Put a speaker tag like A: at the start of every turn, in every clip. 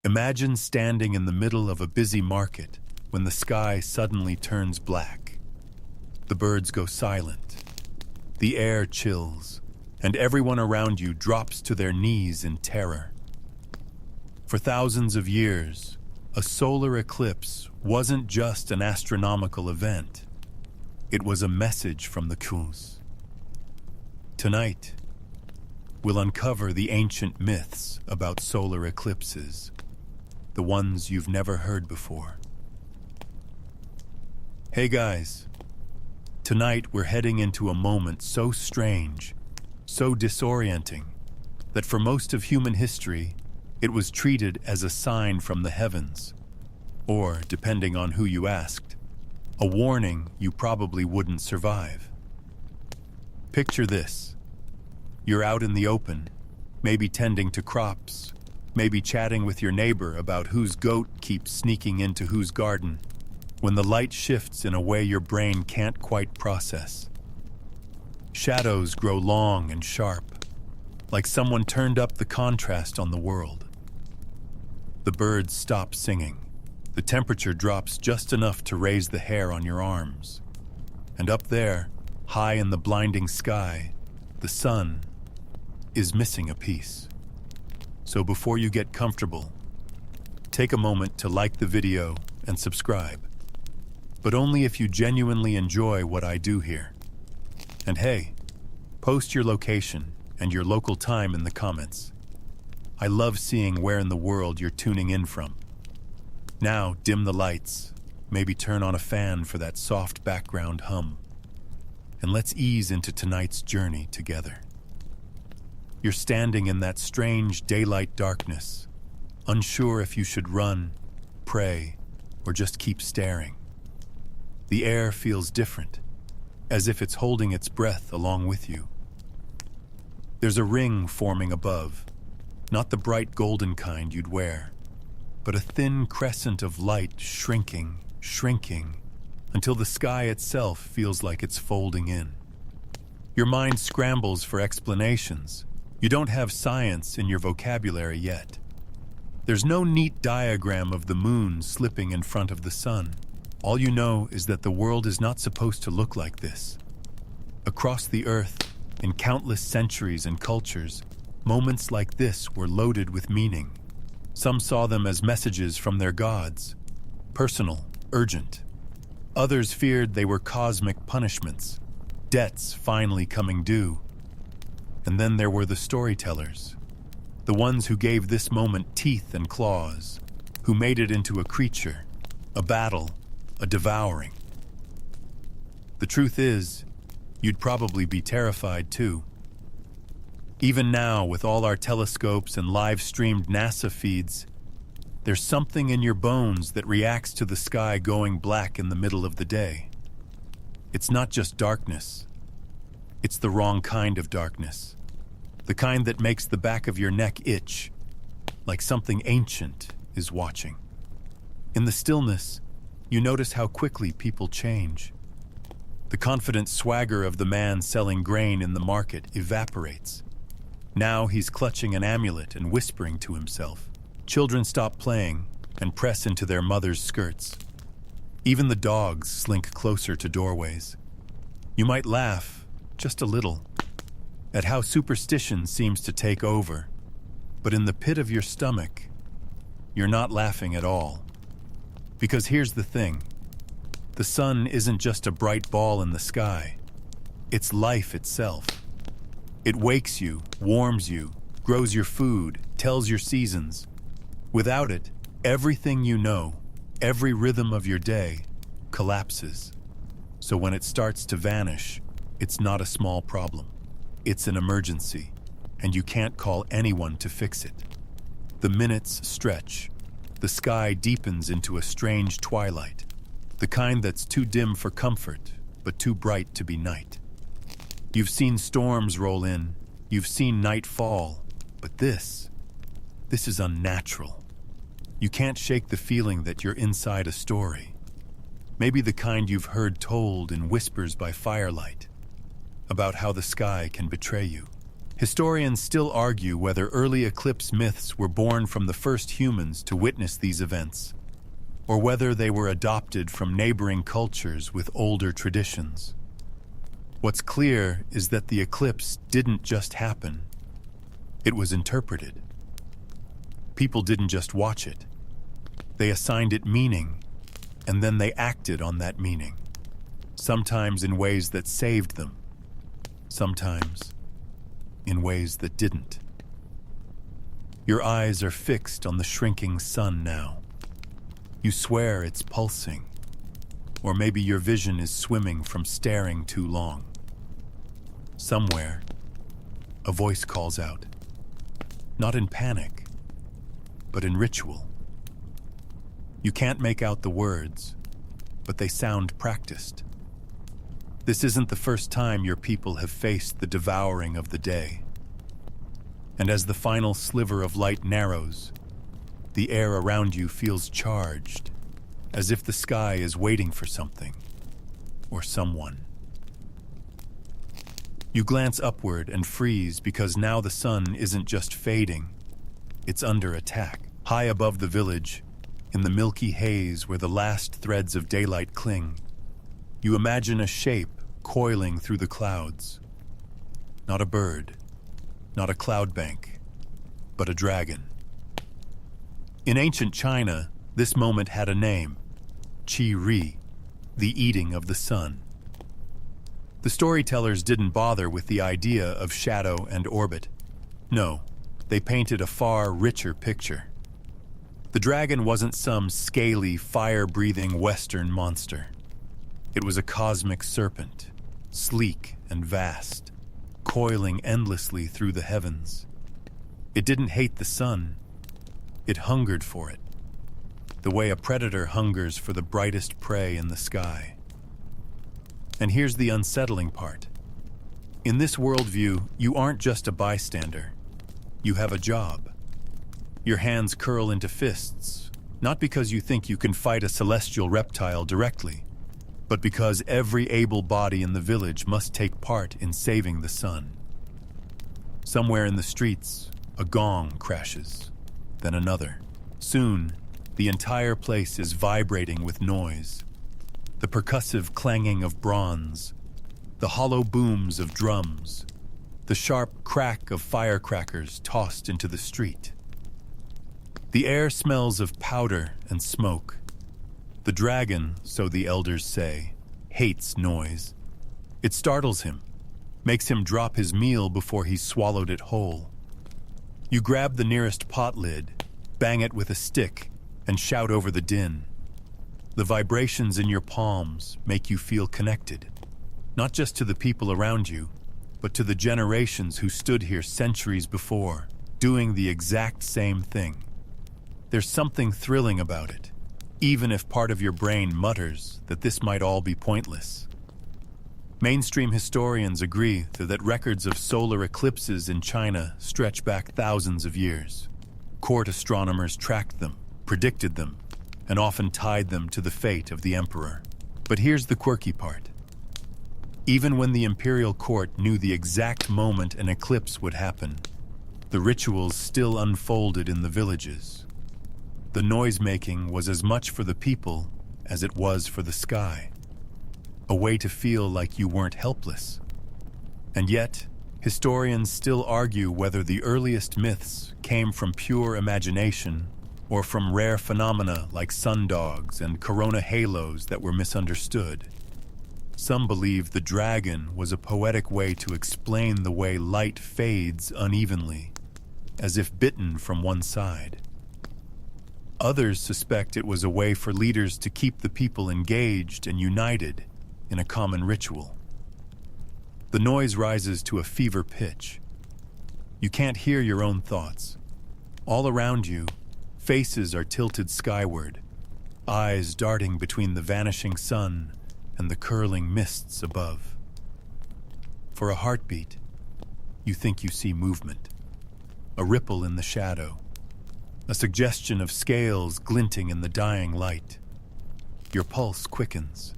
A: Imagine standing in the middle of a busy market when the sky suddenly turns black. The birds go silent, the air chills, and everyone around you drops to their knees in terror. For thousands of years, a solar eclipse wasn't just an astronomical event. It was a message from the cosmos. Tonight, we'll uncover the ancient myths about solar eclipses, the ones you've never heard before. Hey guys, tonight we're heading into a moment so strange, so disorienting, that for most of human history, it was treated as a sign from the heavens, or, depending on who you asked, a warning you probably wouldn't survive. Picture this. You're out in the open, maybe tending to crops, maybe chatting with your neighbor about whose goat keeps sneaking into whose garden, when the light shifts in a way your brain can't quite process. Shadows grow long and sharp, like someone turned up the contrast on the world. The birds stop singing. The temperature drops just enough to raise the hair on your arms. And up there, high in the blinding sky, the sun is missing a piece. So before you get comfortable, take a moment to like the video and subscribe. But only if you genuinely enjoy what I do here. And hey, post your location and your local time in the comments. I love seeing where in the world you're tuning in from. Now, dim the lights, maybe turn on a fan for that soft background hum, and let's ease into tonight's journey together. You're standing in that strange daylight darkness, unsure if you should run, pray, or just keep staring. The air feels different, as if it's holding its breath along with you. There's a ring forming above, not the bright golden kind you'd wear, but a thin crescent of light shrinking, until the sky itself feels like it's folding in. Your mind scrambles for explanations. You don't have science in your vocabulary yet. There's no neat diagram of the moon slipping in front of the sun. All you know is that the world is not supposed to look like this. Across the earth, in countless centuries and cultures, moments like this were loaded with meaning. Some saw them as messages from their gods, personal, urgent. Others feared they were cosmic punishments, debts finally coming due. And then there were the storytellers, the ones who gave this moment teeth and claws, who made it into a creature, a battle, a devouring. The truth is, you'd probably be terrified too. Even now, with all our telescopes and live-streamed NASA feeds, there's something in your bones that reacts to the sky going black in the middle of the day. It's not just darkness. It's the wrong kind of darkness. The kind that makes the back of your neck itch, like something ancient is watching. In the stillness, you notice how quickly people change. The confident swagger of the man selling grain in the market evaporates. Now he's clutching an amulet and whispering to himself. Children stop playing and press into their mother's skirts. Even the dogs slink closer to doorways. You might laugh, just a little, at how superstition seems to take over. But in the pit of your stomach, you're not laughing at all. Because here's the thing. The sun isn't just a bright ball in the sky. It's life itself. It wakes you, warms you, grows your food, tells your seasons. Without it, everything you know, every rhythm of your day, collapses. So when it starts to vanish, it's not a small problem. It's an emergency, and you can't call anyone to fix it. The minutes stretch. The sky deepens into a strange twilight, the kind that's too dim for comfort, but too bright to be night. You've seen storms roll in, you've seen night fall, but this is unnatural. You can't shake the feeling that you're inside a story. Maybe the kind you've heard told in whispers by firelight, about how the sky can betray you. Historians still argue whether early eclipse myths were born from the first humans to witness these events, or whether they were adopted from neighboring cultures with older traditions. What's clear is that the eclipse didn't just happen, it was interpreted. People didn't just watch it. They assigned it meaning, and then they acted on that meaning, sometimes in ways that saved them, sometimes in ways that didn't. Your eyes are fixed on the shrinking sun now. You swear it's pulsing, or maybe your vision is swimming from staring too long. Somewhere, a voice calls out, not in panic, but in ritual. You can't make out the words, but they sound practiced. This isn't the first time your people have faced the devouring of the day. And as the final sliver of light narrows, the air around you feels charged, as if the sky is waiting for something, or someone. You glance upward and freeze because now the sun isn't just fading, it's under attack. High above the village, in the milky haze where the last threads of daylight cling, you imagine a shape coiling through the clouds. Not a bird, not a cloud bank, but a dragon. In ancient China, this moment had a name, Qi-Ri, the eating of the sun. The storytellers didn't bother with the idea of shadow and orbit. No, they painted a far richer picture. The dragon wasn't some scaly, fire-breathing Western monster. It was a cosmic serpent, sleek and vast, coiling endlessly through the heavens. It didn't hate the sun. It hungered for it, the way a predator hungers for the brightest prey in the sky. And here's the unsettling part. In this worldview, you aren't just a bystander. You have a job. Your hands curl into fists, not because you think you can fight a celestial reptile directly, but because every able body in the village must take part in saving the sun. Somewhere in the streets, a gong crashes, then another. Soon, the entire place is vibrating with noise. The percussive clanging of bronze, the hollow booms of drums, the sharp crack of firecrackers tossed into the street. The air smells of powder and smoke. The dragon, so the elders say, hates noise. It startles him, makes him drop his meal before he's swallowed it whole. You grab the nearest pot lid, bang it with a stick, and shout over the din. The vibrations in your palms make you feel connected, not just to the people around you, but to the generations who stood here centuries before, doing the exact same thing. There's something thrilling about it, even if part of your brain mutters that this might all be pointless. Mainstream historians agree that records of solar eclipses in China stretch back thousands of years. Court astronomers tracked them, predicted them, and often tied them to the fate of the emperor. But here's the quirky part. Even when the imperial court knew the exact moment an eclipse would happen, the rituals still unfolded in the villages. The noise-making was as much for the people as it was for the sky, a way to feel like you weren't helpless. And yet, historians still argue whether the earliest myths came from pure imagination or from rare phenomena like sundogs and corona halos that were misunderstood. Some believe the dragon was a poetic way to explain the way light fades unevenly, as if bitten from one side. Others suspect it was a way for leaders to keep the people engaged and united in a common ritual. The noise rises to a fever pitch. You can't hear your own thoughts. All around you, faces are tilted skyward, eyes darting between the vanishing sun and the curling mists above. For a heartbeat, you think you see movement, a ripple in the shadow, a suggestion of scales glinting in the dying light. Your pulse quickens.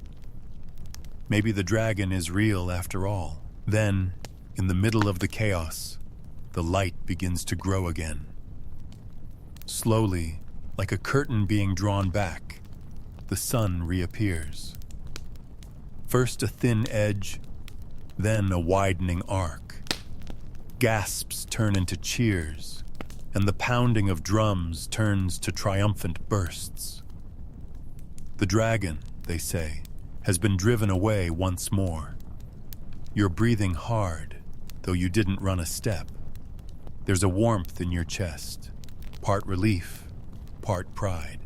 A: Maybe the dragon is real after all. Then, in the middle of the chaos, the light begins to grow again. Slowly, like a curtain being drawn back, the sun reappears. First a thin edge, then a widening arc. Gasps turn into cheers, and the pounding of drums turns to triumphant bursts. The dragon, they say, has been driven away once more. You're breathing hard, though you didn't run a step. There's a warmth in your chest, part relief, part pride.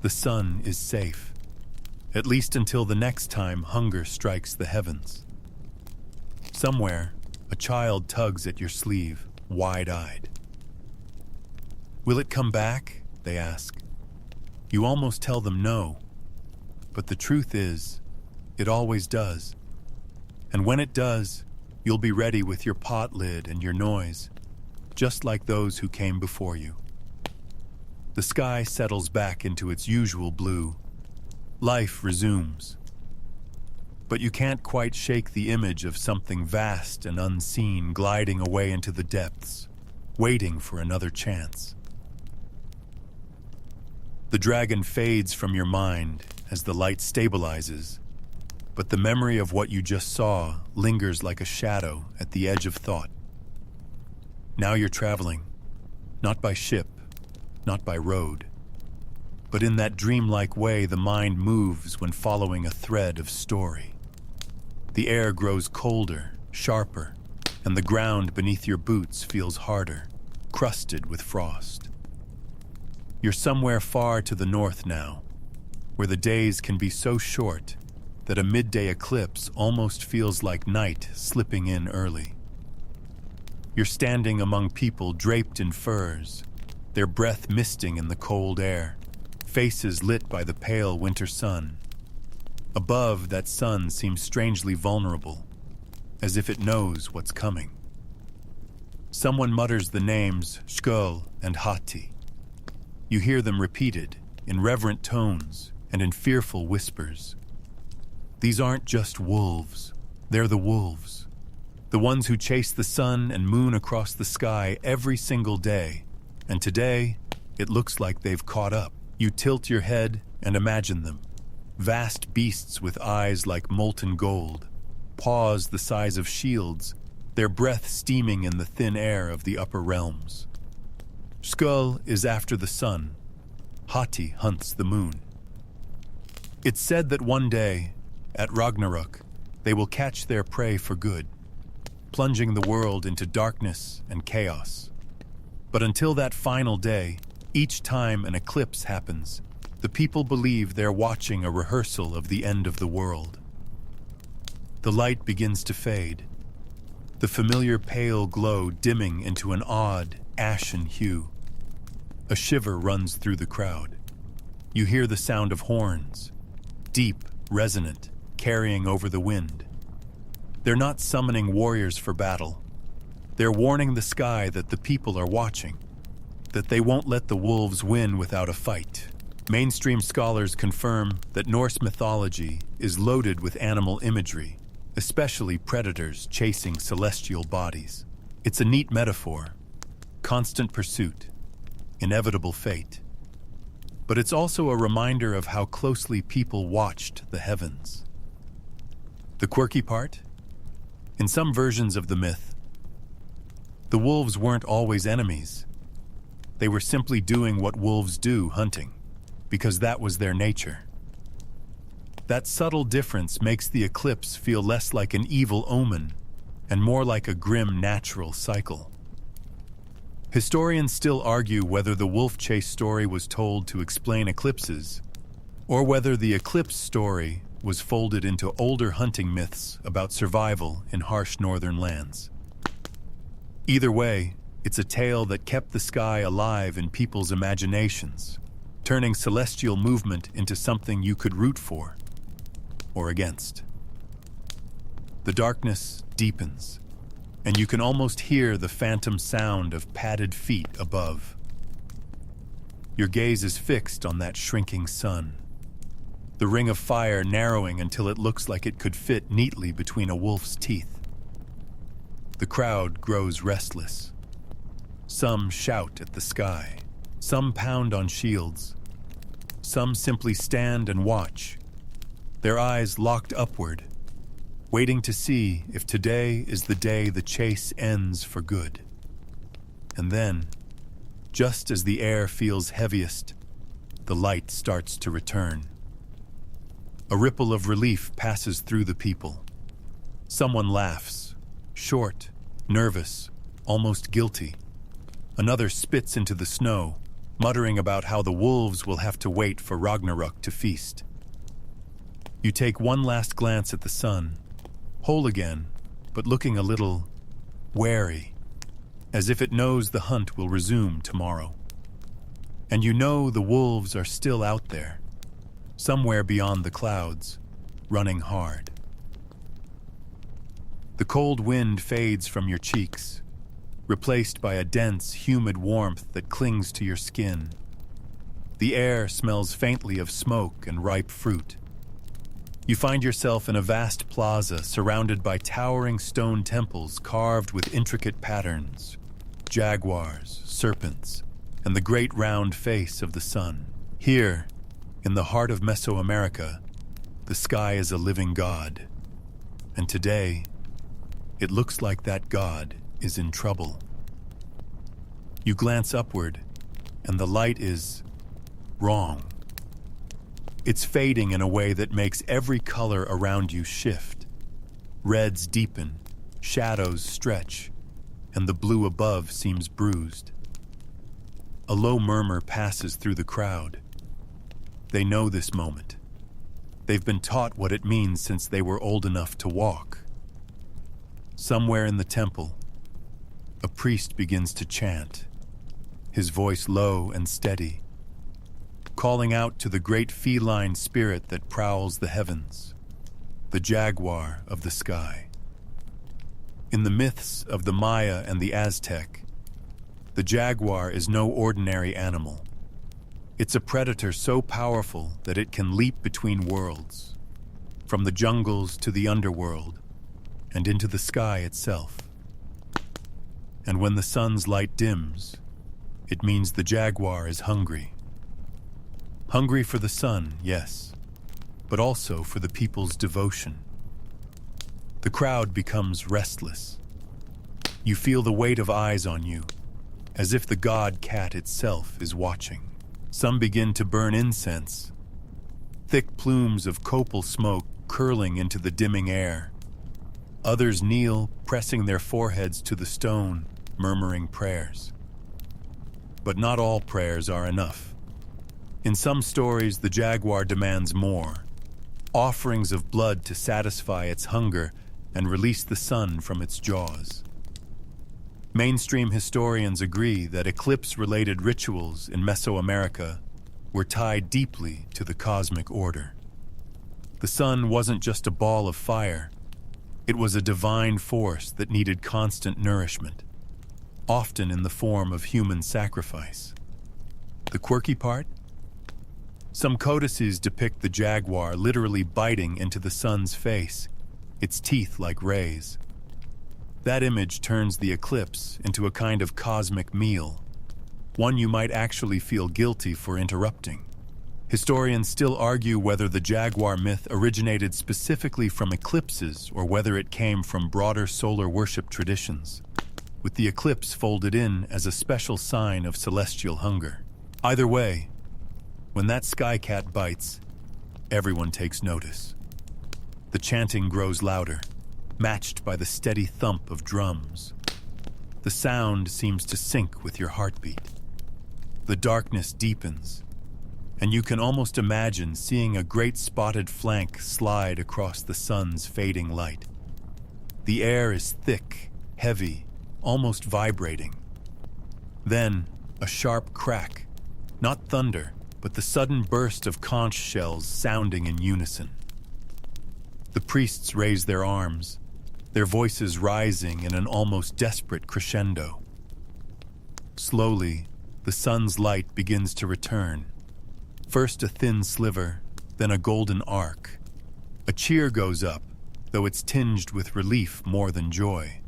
A: The sun is safe, at least until the next time hunger strikes the heavens. Somewhere, a child tugs at your sleeve, wide-eyed. Will it come back? They ask. You almost tell them no, but the truth is, it always does. And when it does, you'll be ready with your pot lid and your noise, just like those who came before you. The sky settles back into its usual blue. Life resumes. But you can't quite shake the image of something vast and unseen gliding away into the depths, waiting for another chance. The dragon fades from your mind as the light stabilizes, but the memory of what you just saw lingers like a shadow at the edge of thought. Now you're traveling, not by ship, not by road, but in that dreamlike way the mind moves when following a thread of story. The air grows colder, sharper, and the ground beneath your boots feels harder, crusted with frost. You're somewhere far to the north now, where the days can be so short that a midday eclipse almost feels like night slipping in early. You're standing among people draped in furs, their breath misting in the cold air, faces lit by the pale winter sun. Above, that sun seems strangely vulnerable, as if it knows what's coming. Someone mutters the names Sköll and Hati. You hear them repeated in reverent tones and in fearful whispers. These aren't just wolves, they're the wolves. The ones who chase the sun and moon across the sky every single day. And today, it looks like they've caught up. You tilt your head and imagine them. Vast beasts with eyes like molten gold, paws the size of shields, their breath steaming in the thin air of the upper realms. Sköll is after the sun. Hati hunts the moon. It's said that one day, at Ragnarok, they will catch their prey for good, plunging the world into darkness and chaos. But until that final day, each time an eclipse happens, the people believe they're watching a rehearsal of the end of the world. The light begins to fade, the familiar pale glow dimming into an odd, ashen hue. A shiver runs through the crowd. You hear the sound of horns, deep, resonant, carrying over the wind. They're not summoning warriors for battle. They're warning the sky that the people are watching, that they won't let the wolves win without a fight. Mainstream scholars confirm that Norse mythology is loaded with animal imagery, especially predators chasing celestial bodies. It's a neat metaphor, constant pursuit, inevitable fate. But it's also a reminder of how closely people watched the heavens. The quirky part? In some versions of the myth, the wolves weren't always enemies. They were simply doing what wolves do, hunting, because that was their nature. That subtle difference makes the eclipse feel less like an evil omen and more like a grim natural cycle. Historians still argue whether the wolf chase story was told to explain eclipses, or whether the eclipse story was folded into older hunting myths about survival in harsh northern lands. Either way, it's a tale that kept the sky alive in people's imaginations, turning celestial movement into something you could root for or against. The darkness deepens, and you can almost hear the phantom sound of padded feet above. Your gaze is fixed on that shrinking sun, the ring of fire narrowing until it looks like it could fit neatly between a wolf's teeth. The crowd grows restless. Some shout at the sky. Some pound on shields. Some simply stand and watch, their eyes locked upward, waiting to see if today is the day the chase ends for good. And then, just as the air feels heaviest, the light starts to return. A ripple of relief passes through the people. Someone laughs, short, nervous, almost guilty. Another spits into the snow, muttering about how the wolves will have to wait for Ragnarok to feast. You take one last glance at the sun, whole again, but looking a little wary, as if it knows the hunt will resume tomorrow. And you know the wolves are still out there, somewhere beyond the clouds, running hard. The cold wind fades from your cheeks, replaced by a dense, humid warmth that clings to your skin. The air smells faintly of smoke and ripe fruit. You find yourself in a vast plaza surrounded by towering stone temples carved with intricate patterns, jaguars, serpents, and the great round face of the sun. Here, in the heart of Mesoamerica, the sky is a living god. And today, it looks like that god is in trouble. You glance upward, and the light is wrong. It's fading in a way that makes every color around you shift. Reds deepen, shadows stretch, and the blue above seems bruised. A low murmur passes through the crowd. They know this moment. They've been taught what it means since they were old enough to walk. Somewhere in the temple, a priest begins to chant, his voice low and steady, calling out to the great feline spirit that prowls the heavens, the jaguar of the sky. In the myths of the Maya and the Aztec, the jaguar is no ordinary animal. It's a predator so powerful that it can leap between worlds, from the jungles to the underworld, and into the sky itself. And when the sun's light dims, it means the jaguar is hungry. Hungry for the sun, yes, but also for the people's devotion. The crowd becomes restless. You feel the weight of eyes on you, as if the god cat itself is watching. Some begin to burn incense, thick plumes of copal smoke curling into the dimming air. Others kneel, pressing their foreheads to the stone, murmuring prayers. But not all prayers are enough. In some stories, the jaguar demands more, offerings of blood to satisfy its hunger and release the sun from its jaws. Mainstream historians agree that eclipse-related rituals in Mesoamerica were tied deeply to the cosmic order. The sun wasn't just a ball of fire. It was a divine force that needed constant nourishment, often in the form of human sacrifice. The quirky part? Some codices depict the jaguar literally biting into the sun's face, its teeth like rays. That image turns the eclipse into a kind of cosmic meal, one you might actually feel guilty for interrupting. Historians still argue whether the jaguar myth originated specifically from eclipses or whether it came from broader solar worship traditions, with the eclipse folded in as a special sign of celestial hunger. Either way, when that sky cat bites, everyone takes notice. The chanting grows louder, matched by the steady thump of drums. The sound seems to sync with your heartbeat. The darkness deepens, and you can almost imagine seeing a great spotted flank slide across the sun's fading light. The air is thick, heavy, almost vibrating. Then, a sharp crack, not thunder, but the sudden burst of conch shells sounding in unison. The priests raise their arms, their voices rising in an almost desperate crescendo. Slowly, the sun's light begins to return. First a thin sliver, then a golden arc. A cheer goes up, though it's tinged with relief more than joy.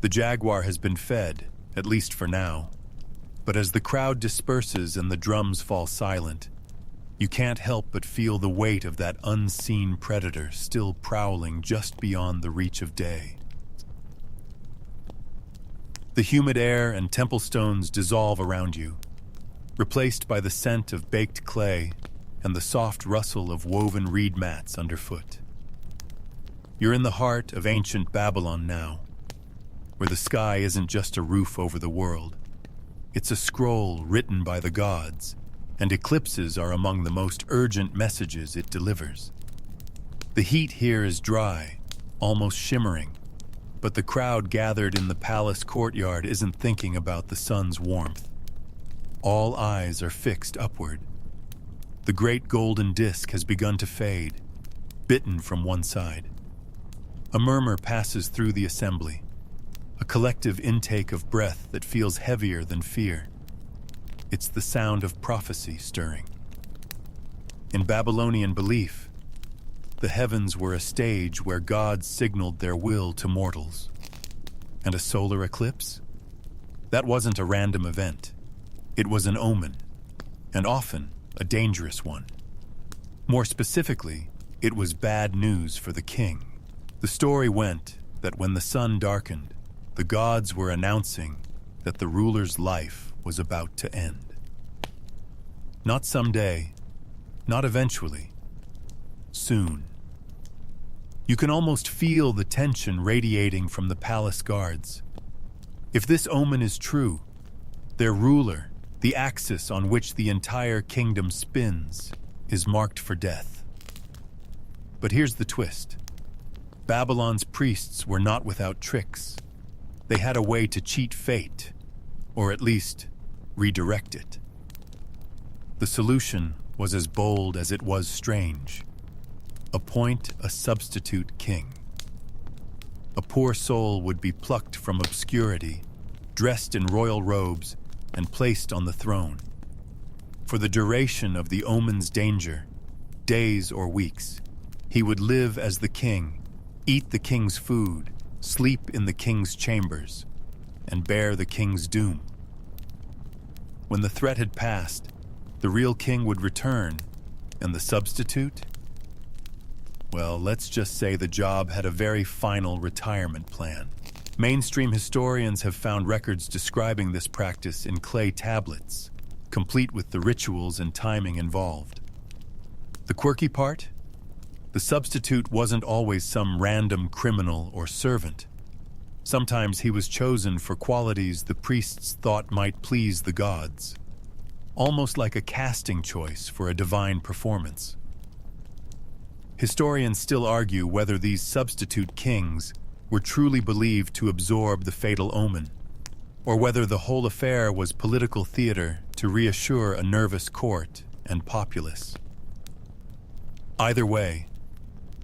A: The jaguar has been fed, at least for now. But as the crowd disperses and the drums fall silent, you can't help but feel the weight of that unseen predator still prowling just beyond the reach of day. The humid air and temple stones dissolve around you, replaced by the scent of baked clay and the soft rustle of woven reed mats underfoot. You're in the heart of ancient Babylon now, where the sky isn't just a roof over the world. It's a scroll written by the gods, and eclipses are among the most urgent messages it delivers. The heat here is dry, almost shimmering, but the crowd gathered in the palace courtyard isn't thinking about the sun's warmth. All eyes are fixed upward. The great golden disk has begun to fade, bitten from one side. A murmur passes through the assembly, a collective intake of breath that feels heavier than fear. It's the sound of prophecy stirring. In Babylonian belief, the heavens were a stage where gods signaled their will to mortals. And a solar eclipse? That wasn't a random event. It was an omen, and often a dangerous one. More specifically, it was bad news for the king. The story went that when the sun darkened, the gods were announcing that the ruler's life was about to end. Not someday, not eventually, soon. You can almost feel the tension radiating from the palace guards. If this omen is true, their ruler, the axis on which the entire kingdom spins, is marked for death. But here's the twist. Babylon's priests were not without tricks. They had a way to cheat fate, or at least redirect it. The solution was as bold as it was strange. Appoint a substitute king. A poor soul would be plucked from obscurity, dressed in royal robes, and placed on the throne. For the duration of the omen's danger, days or weeks, he would live as the king, eat the king's food, sleep in the king's chambers, and bear the king's doom. When the threat had passed, the real king would return, and the substitute? Well, let's just say the job had a very final retirement plan. Mainstream historians have found records describing this practice in clay tablets, complete with the rituals and timing involved. The quirky part? The substitute wasn't always some random criminal or servant. Sometimes he was chosen for qualities the priests thought might please the gods, almost like a casting choice for a divine performance. Historians still argue whether these substitute kings were truly believed to absorb the fatal omen, or whether the whole affair was political theater to reassure a nervous court and populace. Either way,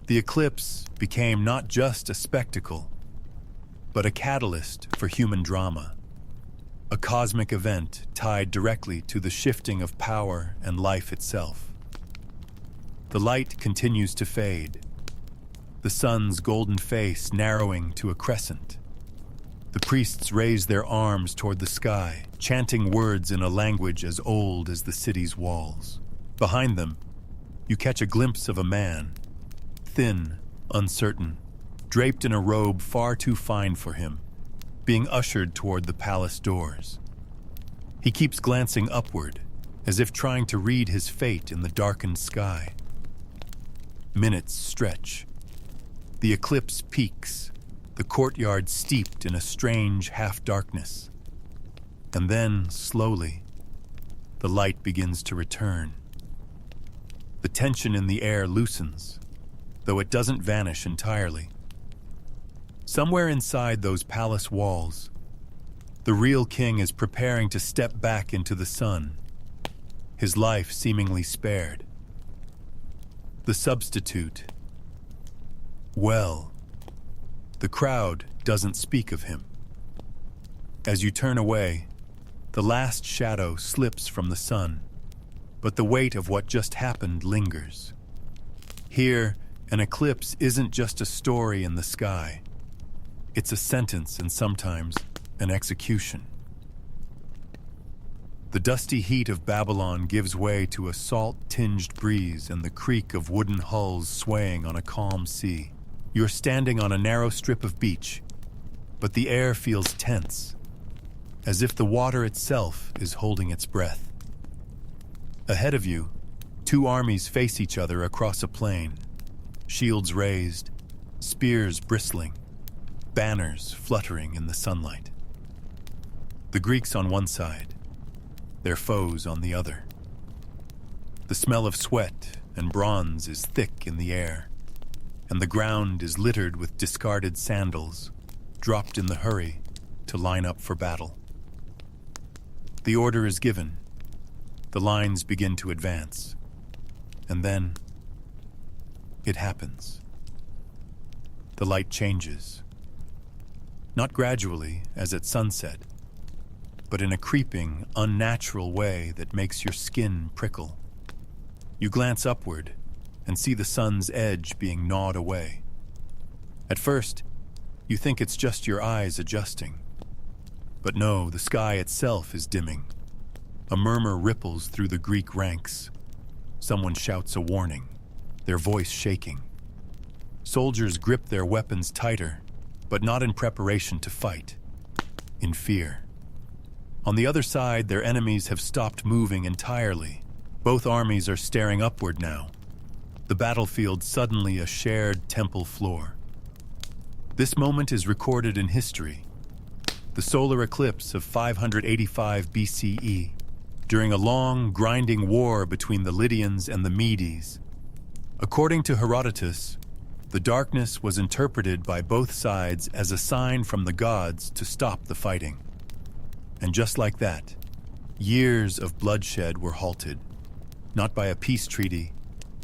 A: the eclipse became not just a spectacle, but a catalyst for human drama, a cosmic event tied directly to the shifting of power and life itself. The light continues to fade, the sun's golden face narrowing to a crescent. The priests raise their arms toward the sky, chanting words in a language as old as the city's walls. Behind them, you catch a glimpse of a man, thin, uncertain, draped in a robe far too fine for him, being ushered toward the palace doors. He keeps glancing upward, as if trying to read his fate in the darkened sky. Minutes stretch. The eclipse peaks, the courtyard steeped in a strange half-darkness. And then, slowly, the light begins to return. The tension in the air loosens, though it doesn't vanish entirely. Somewhere inside those palace walls, the real king is preparing to step back into the sun, his life seemingly spared. The substitute. Well, the crowd doesn't speak of him. As you turn away, the last shadow slips from the sun, but the weight of what just happened lingers. Here, an eclipse isn't just a story in the sky. It's a sentence and sometimes an execution. The dusty heat of Babylon gives way to a salt-tinged breeze and the creak of wooden hulls swaying on a calm sea. You're standing on a narrow strip of beach, but the air feels tense, as if the water itself is holding its breath. Ahead of you, two armies face each other across a plain, shields raised, spears bristling, banners fluttering in the sunlight. The Greeks on one side, their foes on the other. The smell of sweat and bronze is thick in the air, and the ground is littered with discarded sandals, dropped in the hurry to line up for battle. The order is given. The lines begin to advance. And then, it happens. The light changes. Not gradually, as at sunset, but in a creeping, unnatural way that makes your skin prickle. You glance upward and see the sun's edge being gnawed away. At first, you think it's just your eyes adjusting. But no, the sky itself is dimming. A murmur ripples through the Greek ranks. Someone shouts a warning, their voice shaking. Soldiers grip their weapons tighter, but not in preparation to fight, in fear. On the other side, their enemies have stopped moving entirely. Both armies are staring upward now. The battlefield suddenly a shared temple floor. This moment is recorded in history. The solar eclipse of 585 BCE, during a long, grinding war between the Lydians and the Medes. According to Herodotus, the darkness was interpreted by both sides as a sign from the gods to stop the fighting. And just like that, years of bloodshed were halted, not by a peace treaty,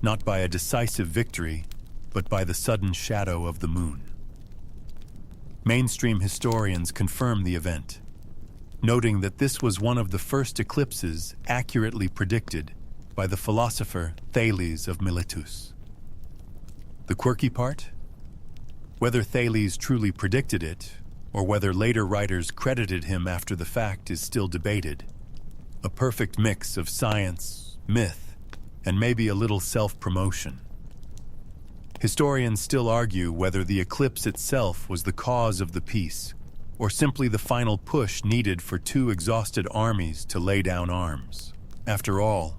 A: not by a decisive victory, but by the sudden shadow of the moon. Mainstream historians confirm the event, noting that this was one of the first eclipses accurately predicted by the philosopher Thales of Miletus. The quirky part? Whether Thales truly predicted it, or whether later writers credited him after the fact, is still debated. A perfect mix of science, myth, and maybe a little self-promotion. Historians still argue whether the eclipse itself was the cause of the peace, or simply the final push needed for two exhausted armies to lay down arms. After all,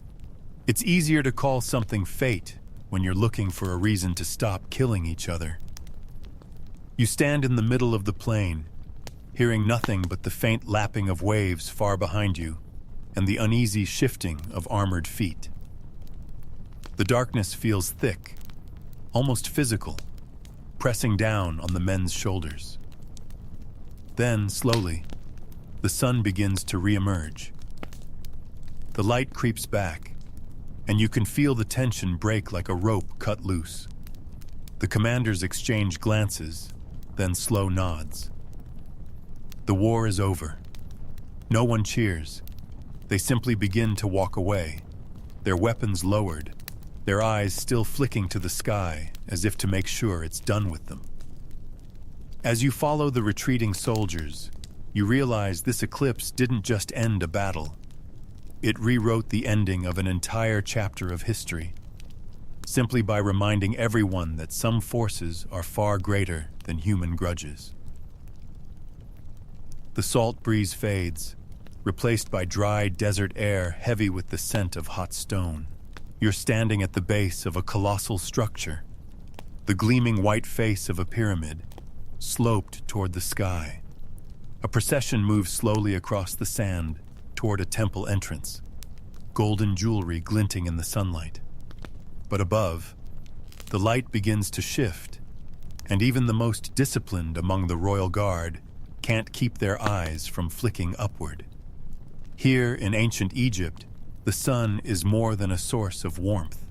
A: it's easier to call something fate when you're looking for a reason to stop killing each other. You stand in the middle of the plain, hearing nothing but the faint lapping of waves far behind you and the uneasy shifting of armored feet. The darkness feels thick, almost physical, pressing down on the men's shoulders. Then, slowly, the sun begins to re-emerge. The light creeps back, and you can feel the tension break like a rope cut loose. The commanders exchange glances, then slow nods. The war is over. No one cheers. They simply begin to walk away, their weapons lowered, their eyes still flicking to the sky as if to make sure it's done with them. As you follow the retreating soldiers, you realize this eclipse didn't just end a battle. It rewrote the ending of an entire chapter of history, simply by reminding everyone that some forces are far greater than human grudges. The salt breeze fades, replaced by dry desert air heavy with the scent of hot stone. You're standing at the base of a colossal structure, the gleaming white face of a pyramid, sloped toward the sky. A procession moves slowly across the sand toward a temple entrance, golden jewelry glinting in the sunlight. But above, the light begins to shift, and even the most disciplined among the royal guard can't keep their eyes from flicking upward. Here in ancient Egypt, the sun is more than a source of warmth.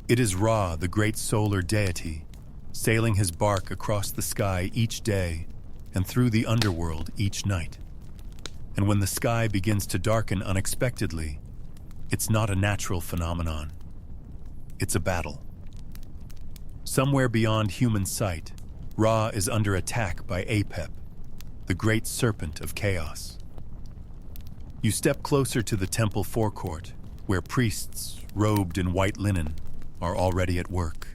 A: It is Ra, the great solar deity, sailing his bark across the sky each day and through the underworld each night. And when the sky begins to darken unexpectedly, it's not a natural phenomenon. It's a battle. Somewhere beyond human sight, Ra is under attack by Apep, the great serpent of chaos. You step closer to the temple forecourt, where priests, robed in white linen, are already at work.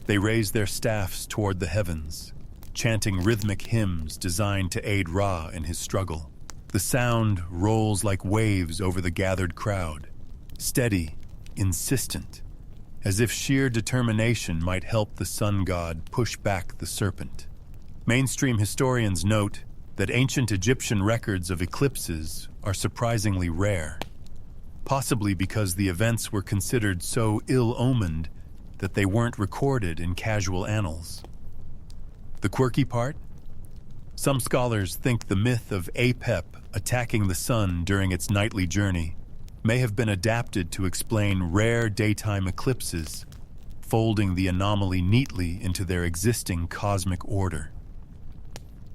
A: They raise their staffs toward the heavens, chanting rhythmic hymns designed to aid Ra in his struggle. The sound rolls like waves over the gathered crowd, steady, insistent, as if sheer determination might help the sun god push back the serpent. Mainstream historians note that ancient Egyptian records of eclipses are surprisingly rare, possibly because the events were considered so ill-omened that they weren't recorded in casual annals. The quirky part? Some scholars think the myth of Apep attacking the sun during its nightly journey may have been adapted to explain rare daytime eclipses, folding the anomaly neatly into their existing cosmic order.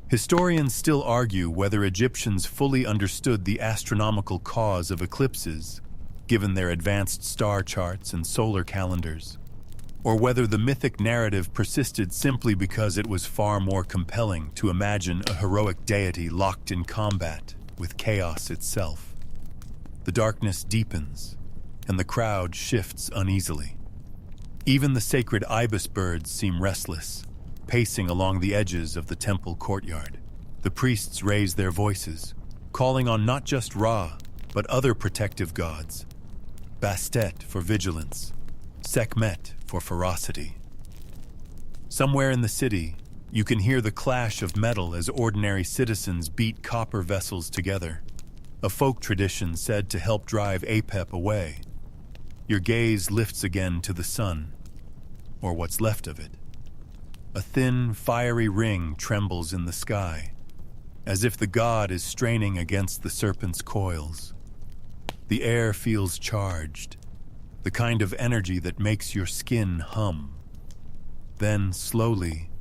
A: Historians still argue whether Egyptians fully understood the astronomical cause of eclipses, given their advanced star charts and solar calendars, or whether the mythic narrative persisted simply because it was far more compelling to imagine a heroic deity locked in combat with chaos itself. The darkness deepens, and the crowd shifts uneasily. Even the sacred ibis birds seem restless, pacing along the edges of the temple courtyard. The priests raise their voices, calling on not just Ra, but other protective gods. Bastet for vigilance, Sekhmet for ferocity. Somewhere in the city, you can hear the clash of metal as ordinary citizens beat copper vessels together, a folk tradition said to help drive Apep away. Your gaze lifts again to the sun, or what's left of it. A thin, fiery ring trembles in the sky, as if the god is straining against the serpent's coils. The air feels charged, the kind of energy that makes your skin hum. Then, slowly,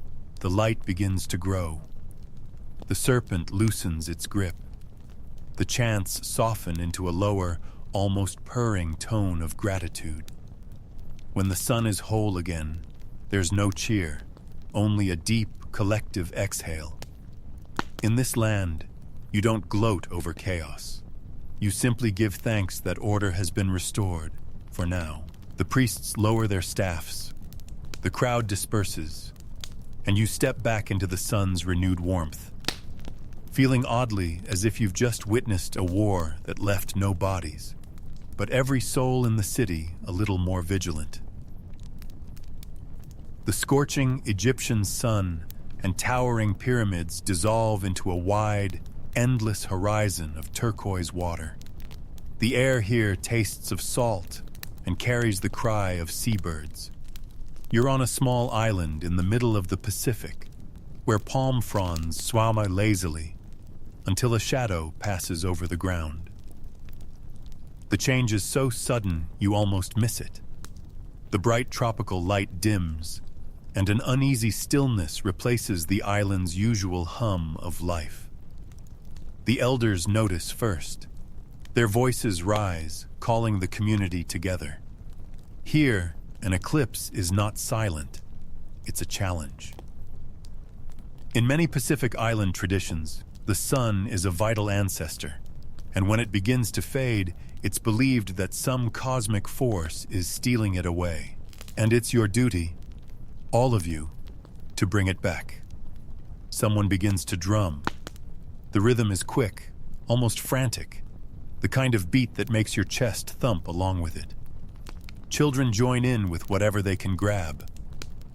A: the light begins to grow. The serpent loosens its grip. The chants soften into a lower, almost purring tone of gratitude. When the sun is whole again, there's no cheer, only a deep, collective exhale. In this land, you don't gloat over chaos. You simply give thanks that order has been restored, for now. The priests lower their staffs. The crowd disperses, and you step back into the sun's renewed warmth, feeling oddly as if you've just witnessed a war that left no bodies, but every soul in the city a little more vigilant. The scorching Egyptian sun and towering pyramids dissolve into a wide, endless horizon of turquoise water. The air here tastes of salt and carries the cry of seabirds. You're on a small island in the middle of the Pacific, where palm fronds swam lazily until a shadow passes over the ground. The change is so sudden you almost miss it. The bright tropical light dims, and an uneasy stillness replaces the island's usual hum of life. The elders notice first. Their voices rise, calling the community together. Here, an eclipse is not silent. It's a challenge. In many Pacific Island traditions, the sun is a vital ancestor, and when it begins to fade, it's believed that some cosmic force is stealing it away. And it's your duty, all of you, to bring it back. Someone begins to drum. The rhythm is quick, almost frantic, the kind of beat that makes your chest thump along with it. Children join in with whatever they can grab: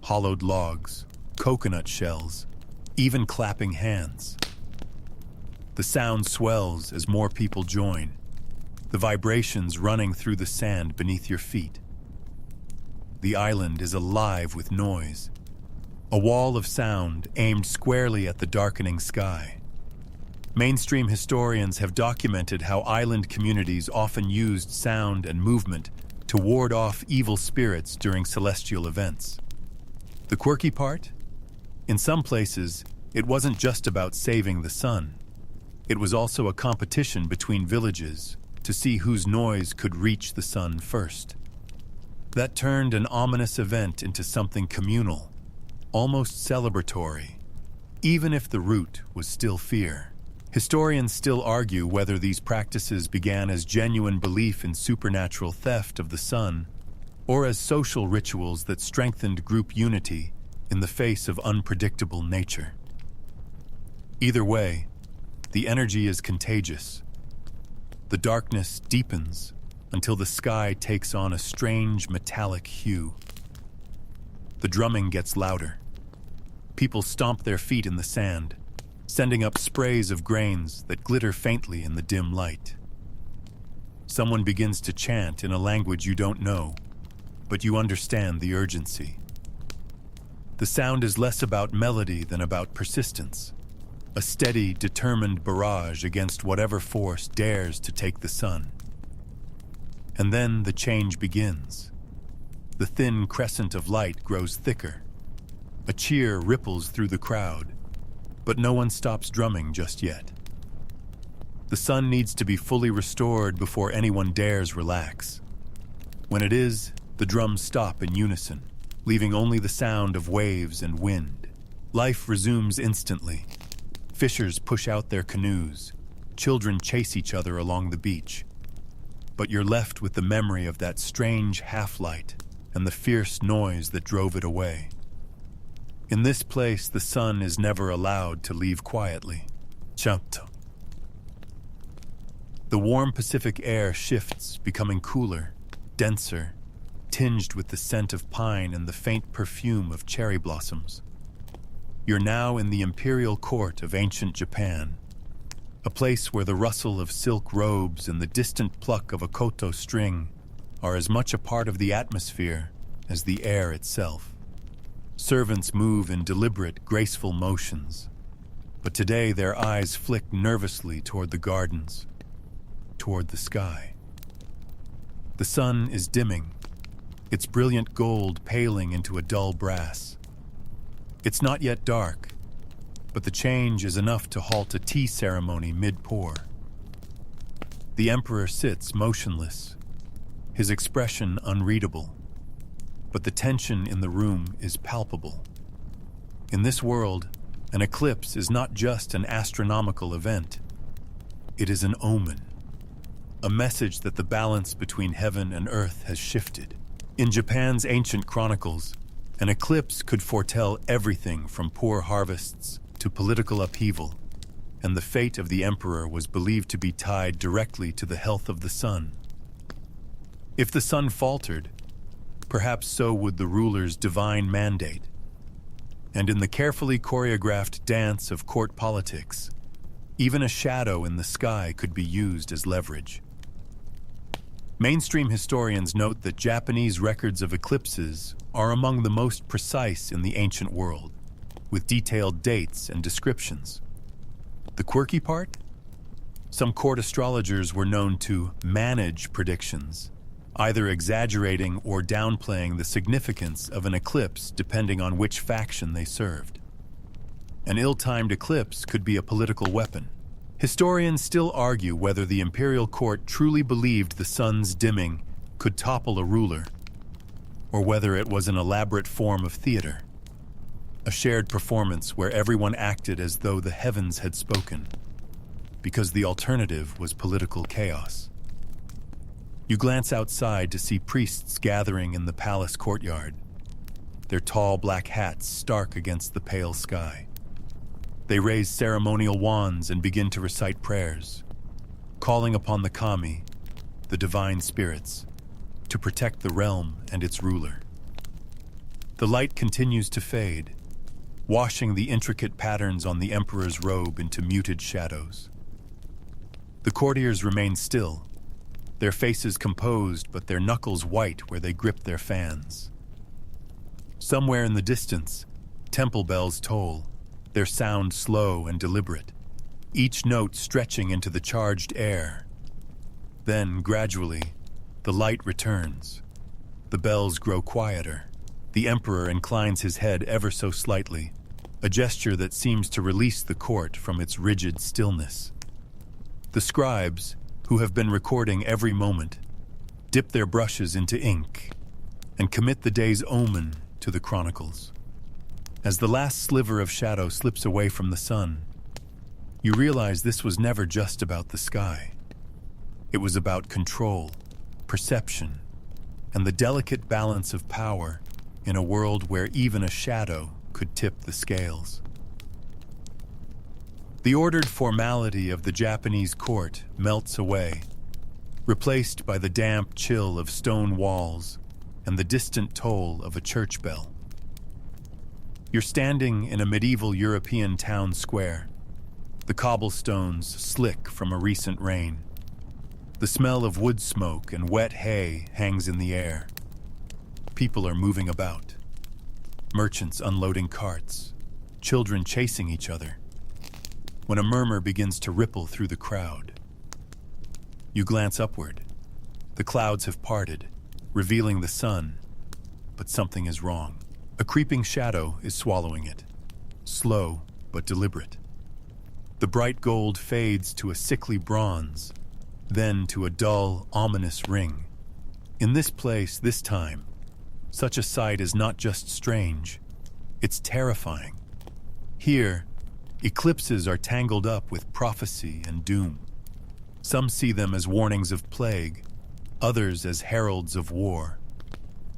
A: hollowed logs, coconut shells, even clapping hands. The sound swells as more people join, the vibrations running through the sand beneath your feet. The island is alive with noise, a wall of sound aimed squarely at the darkening sky. Mainstream historians have documented how island communities often used sound and movement to ward off evil spirits during celestial events. The quirky part? In some places, it wasn't just about saving the sun. It was also a competition between villages to see whose noise could reach the sun first. That turned an ominous event into something communal, almost celebratory, even if the root was still fear. Historians still argue whether these practices began as genuine belief in supernatural theft of the sun or as social rituals that strengthened group unity in the face of unpredictable nature. Either way, the energy is contagious. The darkness deepens until the sky takes on a strange metallic hue. The drumming gets louder. People stomp their feet in the sand, sending up sprays of grains that glitter faintly in the dim light. Someone begins to chant in a language you don't know, but you understand the urgency. The sound is less about melody than about persistence, a steady, determined barrage against whatever force dares to take the sun. And then the change begins. The thin crescent of light grows thicker. A cheer ripples through the crowd, but no one stops drumming just yet. The sun needs to be fully restored before anyone dares relax. When it is, the drums stop in unison, leaving only the sound of waves and wind. Life resumes instantly. Fishers push out their canoes. Children chase each other along the beach. But you're left with the memory of that strange half-light and the fierce noise that drove it away. In this place, the sun is never allowed to leave quietly. Chanto. The warm Pacific air shifts, becoming cooler, denser, tinged with the scent of pine and the faint perfume of cherry blossoms. You're now in the imperial court of ancient Japan, a place where the rustle of silk robes and the distant pluck of a koto string are as much a part of the atmosphere as the air itself. Servants move in deliberate, graceful motions, but today their eyes flick nervously toward the gardens, toward the sky. The sun is dimming, its brilliant gold paling into a dull brass. It's not yet dark, but the change is enough to halt a tea ceremony mid-pour. The emperor sits motionless, his expression unreadable, but the tension in the room is palpable. In this world, an eclipse is not just an astronomical event. It is an omen, a message that the balance between heaven and earth has shifted. In Japan's ancient chronicles, an eclipse could foretell everything from poor harvests to political upheaval, and the fate of the emperor was believed to be tied directly to the health of the sun. If the sun faltered, perhaps so would the ruler's divine mandate. And in the carefully choreographed dance of court politics, even a shadow in the sky could be used as leverage. Mainstream historians note that Japanese records of eclipses are among the most precise in the ancient world, with detailed dates and descriptions. The quirky part? Some court astrologers were known to manage predictions, either exaggerating or downplaying the significance of an eclipse depending on which faction they served. An ill-timed eclipse could be a political weapon. Historians still argue whether the imperial court truly believed the sun's dimming could topple a ruler, or whether it was an elaborate form of theater, a shared performance where everyone acted as though the heavens had spoken, because the alternative was political chaos. You glance outside to see priests gathering in the palace courtyard, their tall black hats stark against the pale sky. They raise ceremonial wands and begin to recite prayers, calling upon the kami, the divine spirits, to protect the realm and its ruler. The light continues to fade, washing the intricate patterns on the emperor's robe into muted shadows. The courtiers remain still, their faces composed but their knuckles white where they grip their fans. Somewhere in the distance, temple bells toll, their sound slow and deliberate, each note stretching into the charged air. Then, gradually, the light returns. The bells grow quieter. The emperor inclines his head ever so slightly, a gesture that seems to release the court from its rigid stillness. The scribes, who have been recording every moment, dip their brushes into ink and commit the day's omen to the chronicles. As the last sliver of shadow slips away from the sun, you realize this was never just about the sky. It was about control, perception, and the delicate balance of power in a world where even a shadow could tip the scales. The ordered formality of the Japanese court melts away, replaced by the damp chill of stone walls and the distant toll of a church bell. You're standing in a medieval European town square, the cobblestones slick from a recent rain. The smell of wood smoke and wet hay hangs in the air. People are moving about. Merchants unloading carts, children chasing each other. When a murmur begins to ripple through the crowd, you glance upward. The clouds have parted, revealing the sun, but something is wrong. A creeping shadow is swallowing it, slow but deliberate. The bright gold fades to a sickly bronze, then to a dull, ominous ring. In this place, this time, such a sight is not just strange, it's terrifying. Here, eclipses are tangled up with prophecy and doom. Some see them as warnings of plague, others as heralds of war.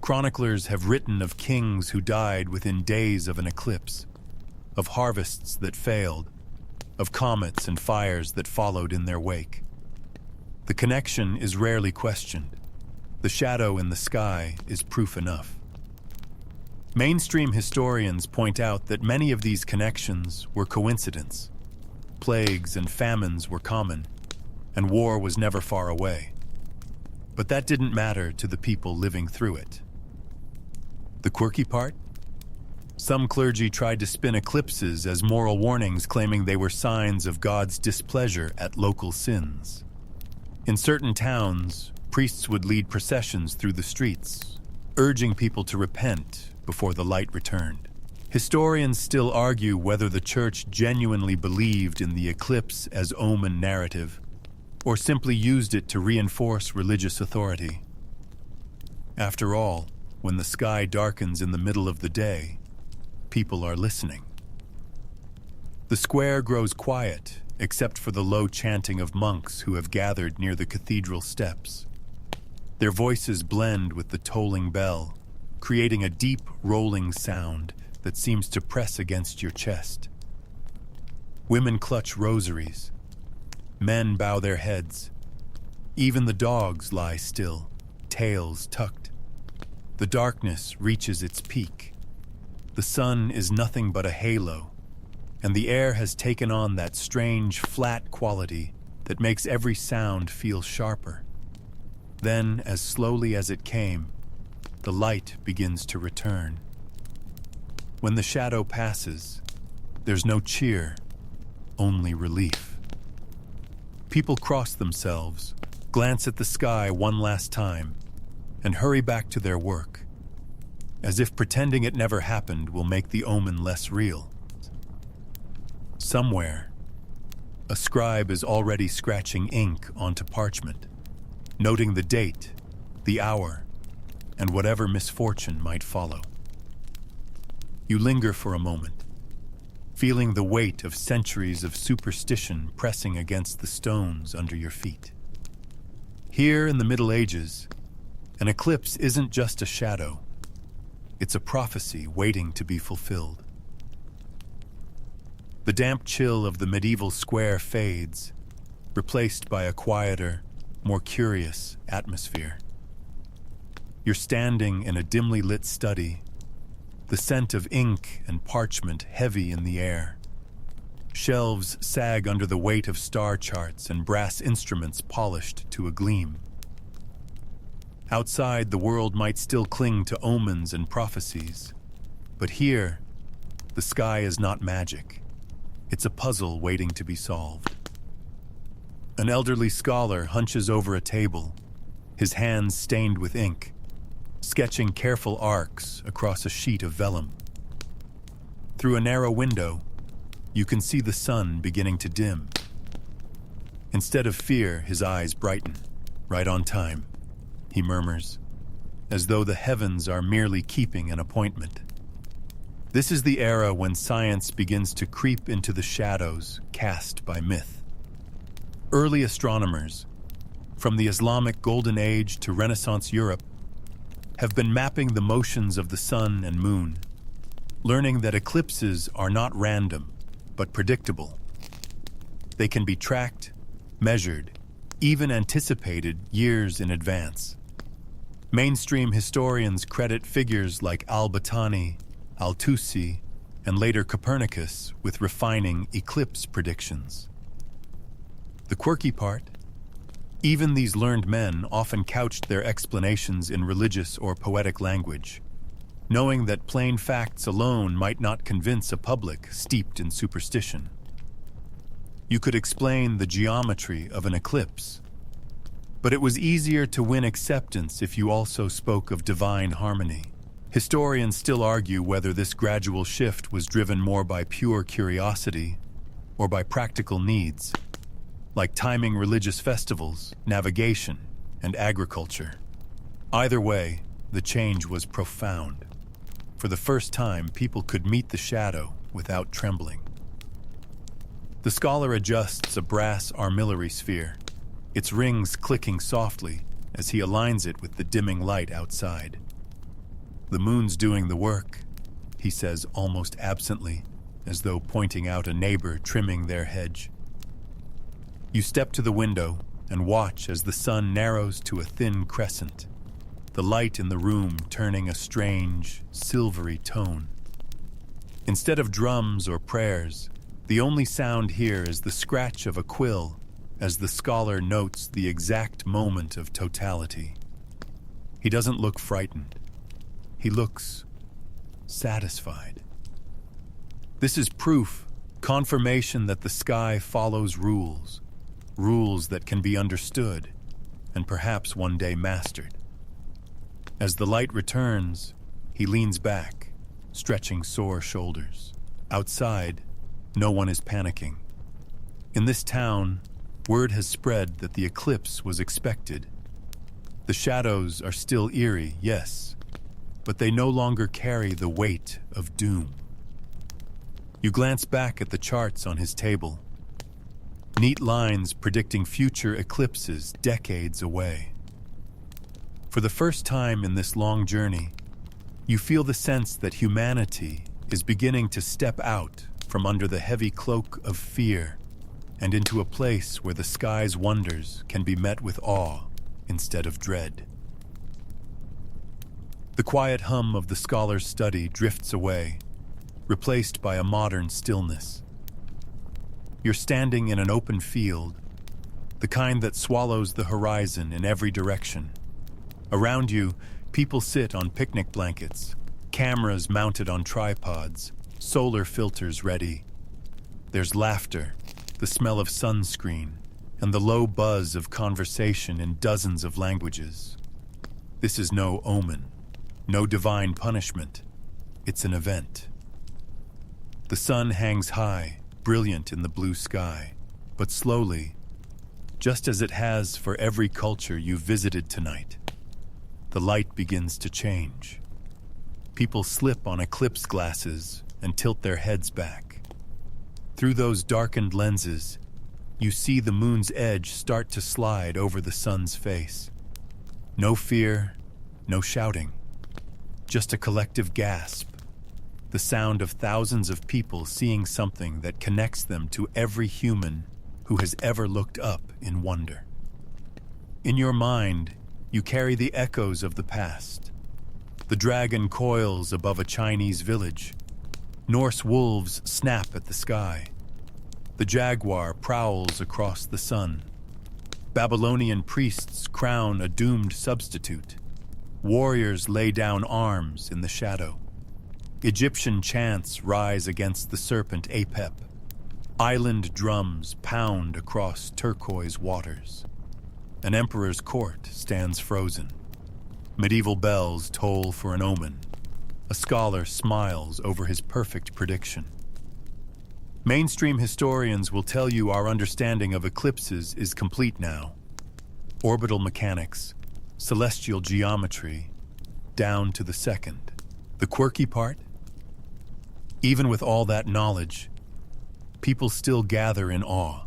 A: Chroniclers have written of kings who died within days of an eclipse, of harvests that failed, of comets and fires that followed in their wake. The connection is rarely questioned. The shadow in the sky is proof enough. Mainstream historians point out that many of these connections were coincidence. Plagues and famines were common, and war was never far away. But that didn't matter to the people living through it. The quirky part? Some clergy tried to spin eclipses as moral warnings, claiming they were signs of God's displeasure at local sins. In certain towns, priests would lead processions through the streets, urging people to repent before the light returned. Historians still argue whether the church genuinely believed in the eclipse as omen narrative, or simply used it to reinforce religious authority. After all, when the sky darkens in the middle of the day, people are listening. The square grows quiet, except for the low chanting of monks who have gathered near the cathedral steps. Their voices blend with the tolling bell, creating a deep, rolling sound that seems to press against your chest. Women clutch rosaries. Men bow their heads. Even the dogs lie still, tails tucked. The darkness reaches its peak. The sun is nothing but a halo, and the air has taken on that strange, flat quality that makes every sound feel sharper. Then, as slowly as it came, the light begins to return. When the shadow passes, there's no cheer, only relief. People cross themselves, glance at the sky one last time, and hurry back to their work, as if pretending it never happened will make the omen less real. Somewhere, a scribe is already scratching ink onto parchment, noting the date, the hour, and whatever misfortune might follow. You linger for a moment, feeling the weight of centuries of superstition pressing against the stones under your feet. Here in the Middle Ages, an eclipse isn't just a shadow. It's a prophecy waiting to be fulfilled. The damp chill of the medieval square fades, replaced by a quieter, more curious atmosphere. You're standing in a dimly lit study, the scent of ink and parchment heavy in the air. Shelves sag under the weight of star charts and brass instruments polished to a gleam. Outside, the world might still cling to omens and prophecies, but here, the sky is not magic. It's a puzzle waiting to be solved. An elderly scholar hunches over a table, his hands stained with ink, sketching careful arcs across a sheet of vellum. Through a narrow window, you can see the sun beginning to dim. Instead of fear, his eyes brighten. Right on time, he murmurs, as though the heavens are merely keeping an appointment. This is the era when science begins to creep into the shadows cast by myth. Early astronomers, from the Islamic Golden Age to Renaissance Europe, have been mapping the motions of the sun and moon, learning that eclipses are not random, but predictable. They can be tracked, measured, even anticipated years in advance. Mainstream historians credit figures like al-Battani, al-Tusi, and later Copernicus with refining eclipse predictions. The quirky part? Even these learned men often couched their explanations in religious or poetic language, knowing that plain facts alone might not convince a public steeped in superstition. You could explain the geometry of an eclipse, but it was easier to win acceptance if you also spoke of divine harmony. Historians still argue whether this gradual shift was driven more by pure curiosity or by practical needs, like timing religious festivals, navigation, and agriculture. Either way, the change was profound. For the first time, people could meet the shadow without trembling. The scholar adjusts a brass armillary sphere, its rings clicking softly as he aligns it with the dimming light outside. "The moon's doing the work," he says almost absently, as though pointing out a neighbor trimming their hedge. You step to the window and watch as the sun narrows to a thin crescent, the light in the room turning a strange, silvery tone. Instead of drums or prayers, the only sound here is the scratch of a quill as the scholar notes the exact moment of totality. He doesn't look frightened. He looks satisfied. This is proof, confirmation that the sky follows rules that can be understood and perhaps one day mastered. As the light returns, he leans back, stretching sore shoulders. Outside, no one is panicking. In this town, word has spread that the eclipse was expected. The shadows are still eerie, yes, but they no longer carry the weight of doom. You glance back at the charts on his table. Neat lines predicting future eclipses decades away. For the first time in this long journey, you feel the sense that humanity is beginning to step out from under the heavy cloak of fear and into a place where the sky's wonders can be met with awe instead of dread. The quiet hum of the scholar's study drifts away, replaced by a modern stillness. You're standing in an open field, the kind that swallows the horizon in every direction. Around you, people sit on picnic blankets, cameras mounted on tripods, solar filters ready. There's laughter, the smell of sunscreen, and the low buzz of conversation in dozens of languages. This is no omen, no divine punishment. It's an event. The sun hangs high, brilliant in the blue sky, but slowly, just as it has for every culture you've visited tonight, the light begins to change. People slip on eclipse glasses and tilt their heads back. Through those darkened lenses, you see the moon's edge start to slide over the sun's face. No fear, no shouting, just a collective gasp, the sound of thousands of people seeing something that connects them to every human who has ever looked up in wonder. In your mind, you carry the echoes of the past. The dragon coils above a Chinese village. Norse wolves snap at the sky. The jaguar prowls across the sun. Babylonian priests crown a doomed substitute. Warriors lay down arms in the shadow. Egyptian chants rise against the serpent Apep. Island drums pound across turquoise waters. An emperor's court stands frozen. Medieval bells toll for an omen. A scholar smiles over his perfect prediction. Mainstream historians will tell you our understanding of eclipses is complete now. Orbital mechanics, celestial geometry, down to the second. The quirky part? Even with all that knowledge, people still gather in awe,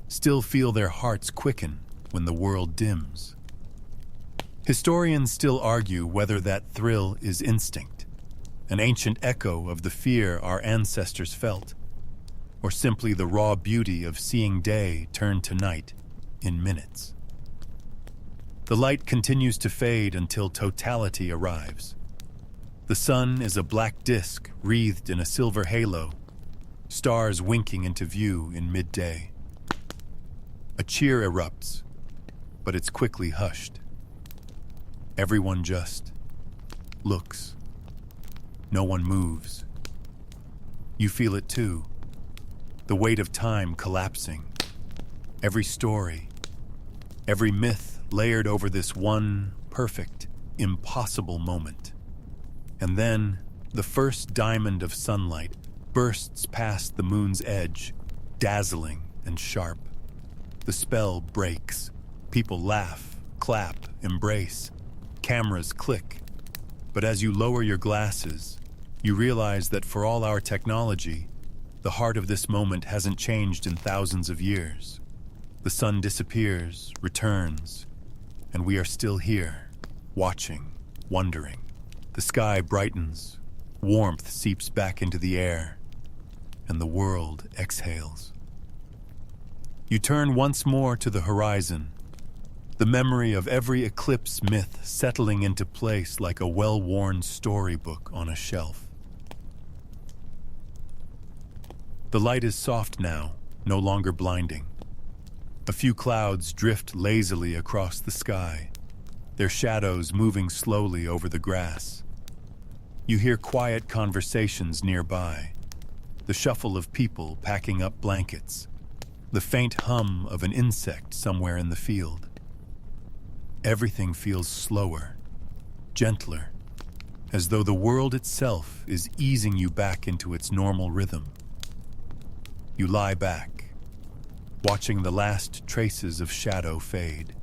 A: still feel their hearts quicken when the world dims. Historians still argue whether that thrill is instinct, an ancient echo of the fear our ancestors felt, or simply the raw beauty of seeing day turn to night in minutes. The light continues to fade until totality arrives. The sun is a black disk wreathed in a silver halo, stars winking into view in midday. A cheer erupts, but it's quickly hushed. Everyone just looks. No one moves. You feel it too, the weight of time collapsing. Every story, every myth layered over this one perfect, impossible moment. And then, the first diamond of sunlight bursts past the moon's edge, dazzling and sharp. The spell breaks. People laugh, clap, embrace. Cameras click. But as you lower your glasses, you realize that for all our technology, the heart of this moment hasn't changed in thousands of years. The sun disappears, returns, and we are still here, watching, wondering. The sky brightens, warmth seeps back into the air, and the world exhales. You turn once more to the horizon, the memory of every eclipse myth settling into place like a well-worn storybook on a shelf. The light is soft now, no longer blinding. A few clouds drift lazily across the sky, their shadows moving slowly over the grass. You hear quiet conversations nearby, the shuffle of people packing up blankets, the faint hum of an insect somewhere in the field. Everything feels slower, gentler, as though the world itself is easing you back into its normal rhythm. You lie back, watching the last traces of shadow fade.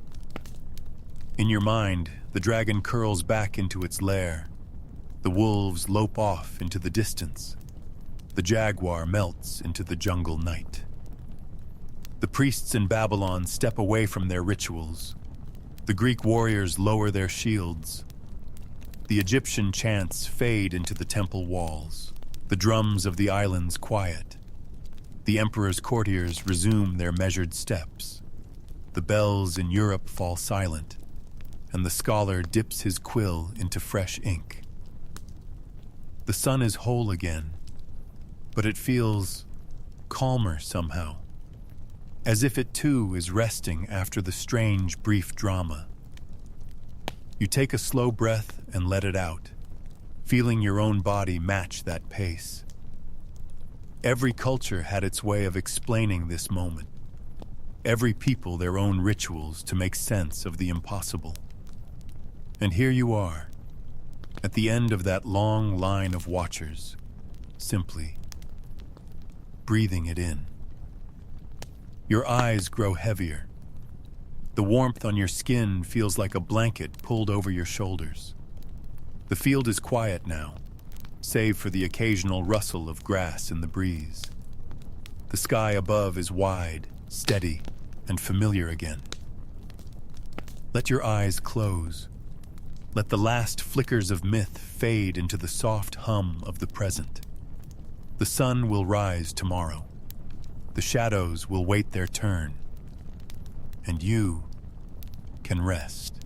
A: In your mind, the dragon curls back into its lair. The wolves lope off into the distance. The jaguar melts into the jungle night. The priests in Babylon step away from their rituals. The Greek warriors lower their shields. The Egyptian chants fade into the temple walls. The drums of the islands quiet. The emperor's courtiers resume their measured steps. The bells in Europe fall silent, and the scholar dips his quill into fresh ink. The sun is whole again, but it feels calmer somehow, as if it too is resting after the strange, brief drama. You take a slow breath and let it out, feeling your own body match that pace. Every culture had its way of explaining this moment, every people their own rituals to make sense of the impossible. And here you are, at the end of that long line of watchers, simply breathing it in. Your eyes grow heavier. The warmth on your skin feels like a blanket pulled over your shoulders. The field is quiet now, save for the occasional rustle of grass in the breeze. The sky above is wide, steady, and familiar again. Let your eyes close. Let the last flickers of myth fade into the soft hum of the present. The sun will rise tomorrow. The shadows will wait their turn. And you can rest.